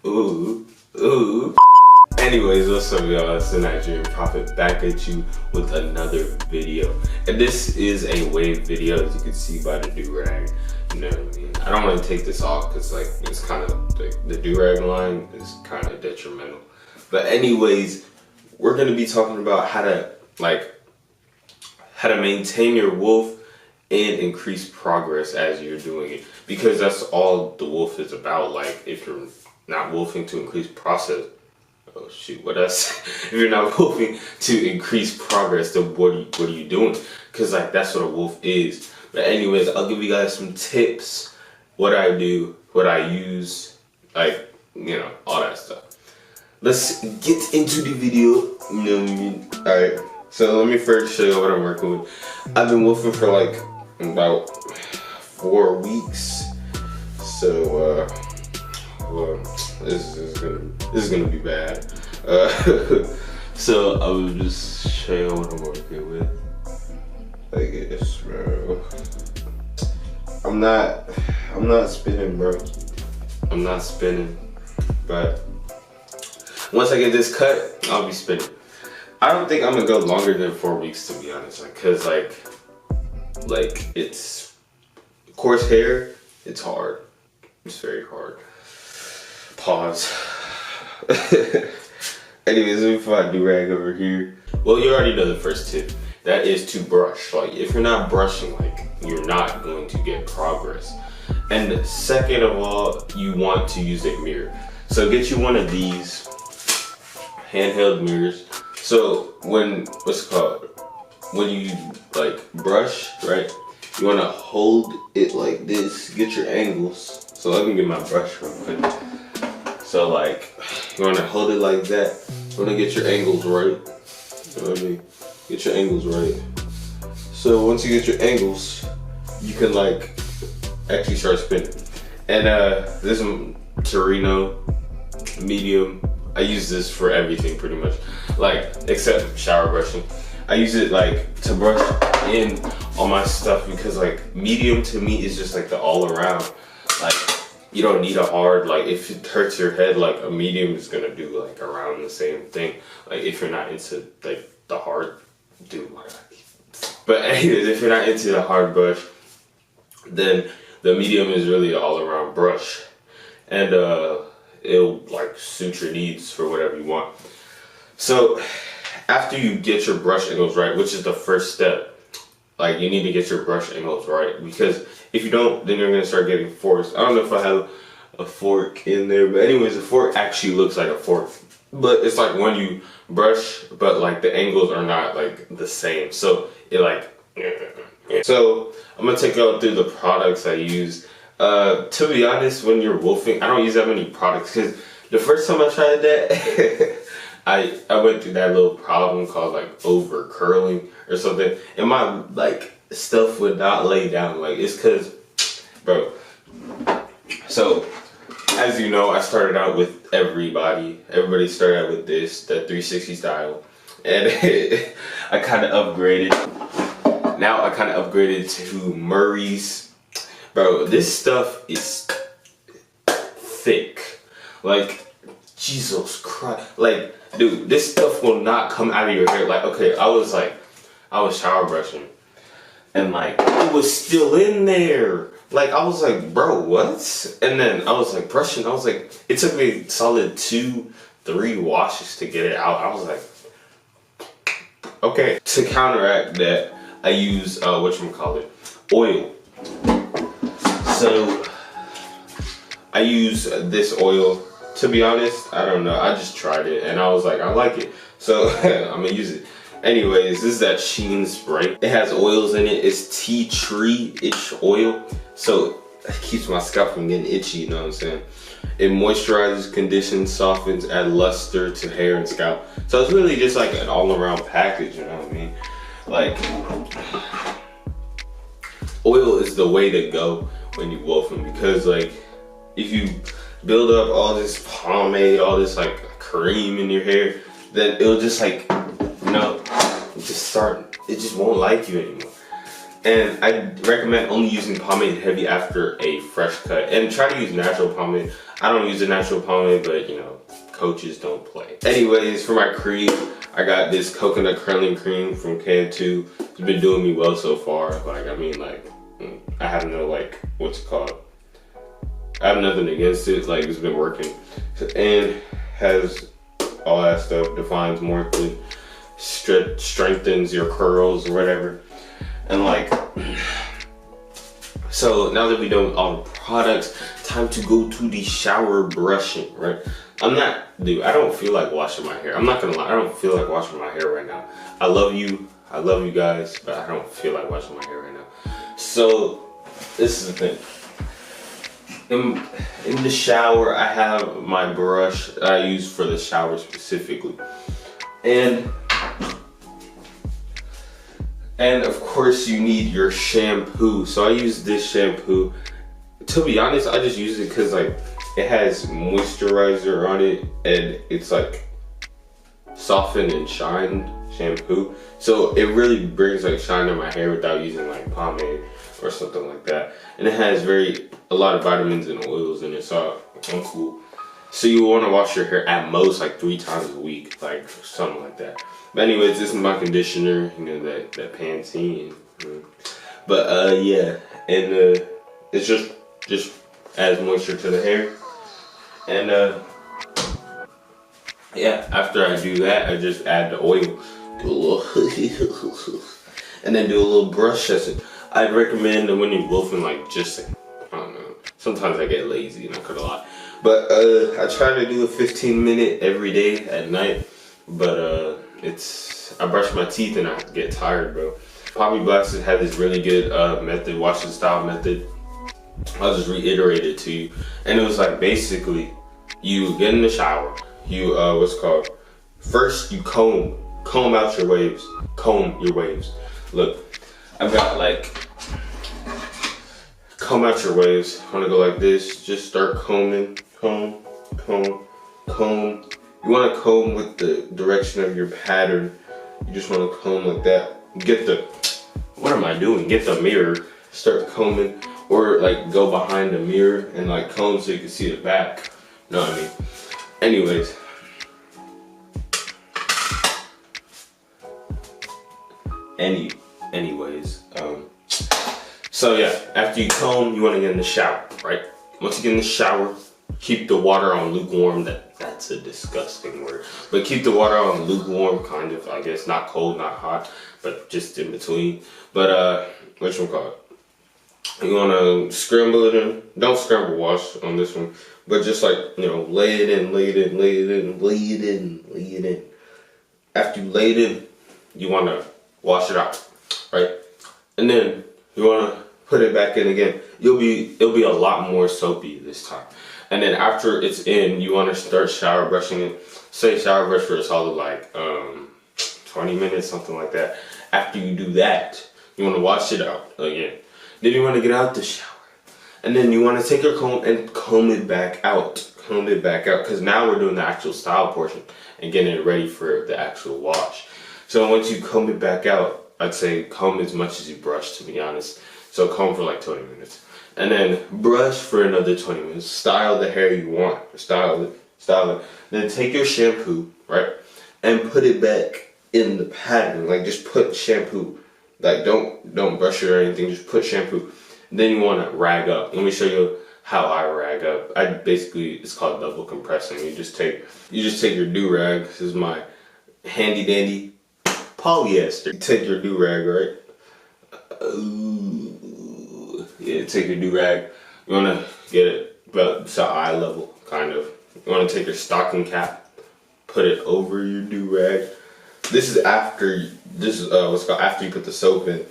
Ooh, ooh. Anyways, what's up y'all? It's the Nigerian Prophet back at you with another video. And this is a wave video, as you can see by the do-rag. You know what I mean? I don't want to take this off because like it's kind of like the do-rag line is kind of detrimental. But anyways, we're gonna be talking about how to maintain your wolf and increase progress as you're doing it, because that's all the wolf is about. Like if you're not wolfing to increase process, oh shoot, what else? If you're not wolfing to increase progress, then what are you doing? Because like that's what a wolf is. But anyways, I'll give you guys some tips, what I do, what I use, like, you know, all that stuff. Let's get into the video. You know what I mean? Alright, so let me first show you what I'm working with. I've been wolfing for like about 4 weeks. So well, this is gonna be bad. So I will just show you what I'm working with. Like this, bro. I'm not spinning, bro. I'm not spinning, but once I get this cut, I'll be spinning. I don't think I'm gonna go longer than 4 weeks, to be honest, cause like it's coarse hair. It's hard. It's very hard. Pause. Anyways, let me find do-rag over here. Well, you already know the first tip. That is to brush. Like if you're not brushing, like you're not going to get progress. And second of all, you want to use a mirror. So get you one of these handheld mirrors. So when when you like brush, right? You want to hold it like this. Get your angles. So let me get my brush real quick. So like you want to hold it like that. You want to get your angles right. You know what I mean? Get your angles right. So once you get your angles, you can like actually start spinning. And this is Torino medium. I use this for everything pretty much, like except shower brushing. I use it like to brush in all my stuff because like medium to me is just like the all around. Like you don't need a hard, like if it hurts your head, like a medium is gonna do like around the same thing. Like if you're not into like the hard, dude, my God. But anyways, if you're not into the hard brush, then the medium is really an all around brush. And it'll like suit your needs for whatever you want. So after you get your brush angles right, which is the first step, like you need to get your brush angles right, because if you don't, then you're gonna start getting forks. I don't know if I have a fork in there, but anyways, a fork actually looks like a fork, but it's like when you brush, but like the angles are not like the same, so it like. So I'm gonna take you through the products I use. To be honest, when you're wolfing, I don't use that many products because the first time I tried that, I went through that little problem called like over curling or something, and my like stuff would not lay down. Like it's cause, bro. So as you know, I started out with everybody started out with this, the 360 style, and I kind of upgraded. Now I kind of upgraded to Murray's. Bro, this stuff is thick. Like, Jesus Christ. Like, dude, this stuff will not come out of your hair. Like, okay, I was shower brushing. And like, it was still in there. Like, I was like, bro, what? And then I was like brushing. I was like, it took me solid 2-3 washes to get it out. I was like, okay. To counteract that, I use, oil. So I use this oil. To be honest, I don't know. I just tried it and I was like, I like it. So I'm gonna use it. Anyways, this is that Sheen spray. It has oils in it. It's tea tree itch oil. So it keeps my scalp from getting itchy, you know what I'm saying? It moisturizes, conditions, softens, adds luster to hair and scalp. So it's really just like an all around package, you know what I mean? Like, oil is the way to go when you wolfing, because like if you build up all this pomade, all this like cream in your hair, then it'll just like, you know, it just won't like you anymore. And I recommend only using pomade heavy after a fresh cut. And try to use natural pomade. I don't use the natural pomade, but you know, coaches don't play. Anyways, for my cream, I got this coconut curling cream from Can2. It's been doing me well so far. Like, I mean, like, I have no, like, what's it called? I have nothing against it. Like, it's been working. And has all that stuff, defines more, strengthens your curls or whatever. And like, so now that we done with all the products, time to go to the shower brushing, right? Dude, I don't feel like washing my hair. I'm not gonna lie, I don't feel like washing my hair right now. I love you guys, but I don't feel like washing my hair right now. So, this is the thing. In the shower, I have my brush that I use for the shower specifically. And of course you need your shampoo. So I use this shampoo. To be honest, I just use it because like it has moisturizer on it and it's like softened and shined shampoo. So it really brings like shine in my hair without using like pomade or something like that. And it has a lot of vitamins and oils in it, so I'm cool. So you want to wash your hair at most like 3 times a week, like something like that. But anyways, this is my conditioner, you know, that Pantene. But yeah, and it's just adds moisture to the hair. And yeah, after I do that, I just add the oil, do a little and then do a little brush session. I'd recommend when you're wolfing, like just, I don't know, sometimes I get lazy, not gonna lie. But I try to do a 15-minute every day at night. But I brush my teeth and I get tired, bro. Poppy Blacks had this really good method, washing style method. I'll just reiterate it to you. And it was like basically, you get in the shower, you first you comb out your waves, comb your waves. Look, I've got like, comb out your waves. I'm gonna go like this, just start combing, comb. You want to comb with the direction of your pattern. You just want to comb like that. What am I doing? Get the mirror, start combing, or like go behind the mirror and like comb so you can see the back. You know what I mean? Anyways. So yeah, after you comb, you want to get in the shower, right? Once you get in the shower, keep the water on lukewarm. That's a disgusting word. But keep the water on lukewarm, kind of, I guess. Not cold, not hot, but just in between. But, whatchamacallit? You want to scramble it in. Don't scramble wash on this one. But just like, you know, lay it in. After you lay it in, you want to wash it out, right? And then you want to put it back in again. It'll be a lot more soapy this time. And then after it's in, you want to start shower brushing it. Say shower brush for a solid like 20 minutes, something like that. After you do that, you want to wash it out again. Then you want to get out the shower. And then you want to take your comb and comb it back out. Comb it back out, because now we're doing the actual style portion and getting it ready for the actual wash. So once you comb it back out, I'd say comb as much as you brush, to be honest. So comb for like 20 minutes. And then brush for another 20 minutes. Style the hair you want. Style it. Then take your shampoo, right? And put it back in the pattern. Like just put shampoo. Like don't brush it or anything. Just put shampoo. Then you want to rag up. Let me show you how I rag up. It's called double compressing. You just take your do-rag. This is my handy dandy polyester. You take your do-rag, right? Yeah, take your do-rag. You want to get it about to eye level, kind of. You want to take your stocking cap, put it over your do-rag. This is after you put the soap in.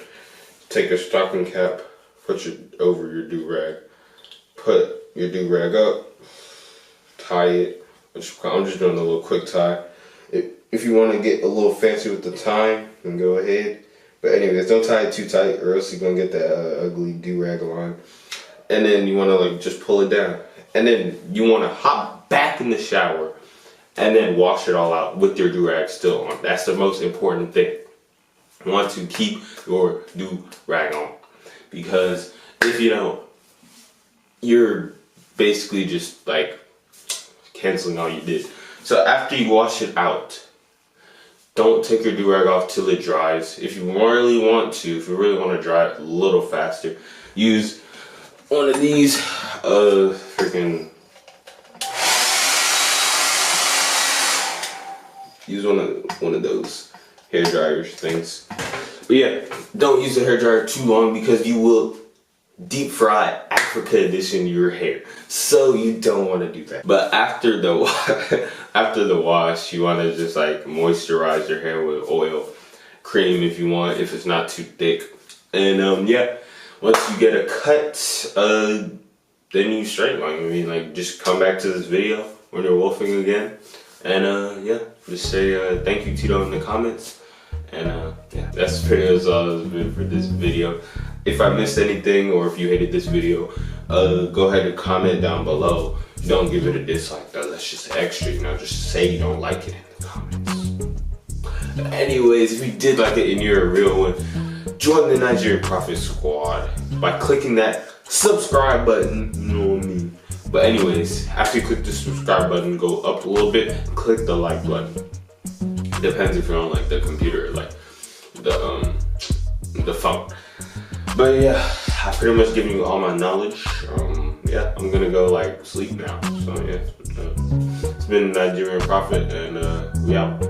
Take your stocking cap, put it over your do-rag. Put your do-rag up, tie it. I'm just doing a little quick tie. If you want to get a little fancy with the tying, then go ahead. But anyways, don't tie it too tight or else you're going to get that ugly do-rag line. And then you want to like just pull it down. And then you want to hop back in the shower and then wash it all out with your do-rag still on. That's the most important thing. want to keep your do-rag on, because if you don't, you're basically just like canceling all you did. So after you wash it out, don't take your do-rag off till it dries. If you really want to dry it a little faster, use one of these use one of those hair dryers things. But yeah, don't use the hair dryer too long, because you will deep fry Africa edition your hair. So you don't want to do that. But after the wash, you want to just like moisturize your hair with oil, cream if you want, if it's not too thick. And yeah, once you get a cut, then you straight line. I mean, like, just come back to this video when you're wolfing again. And yeah, just say thank you, Tito, in the comments. And yeah, that's pretty much all for this video. If I missed anything, or if you hated this video, go ahead and comment down below. Don't give it a dislike though, that's just extra, you know, just say you don't like it in the comments. Anyways, if you did like it and you're a real one, join the Nigerian Prophet Squad by clicking that subscribe button, you know what I mean? But anyways, after you click the subscribe button, go up a little bit, click the like button. Depends if you're on like the computer, like the phone. But yeah, I pretty much given you all my knowledge. Yeah, I'm gonna go like sleep now. So yeah, it's been Nigerian Prophet, and we out.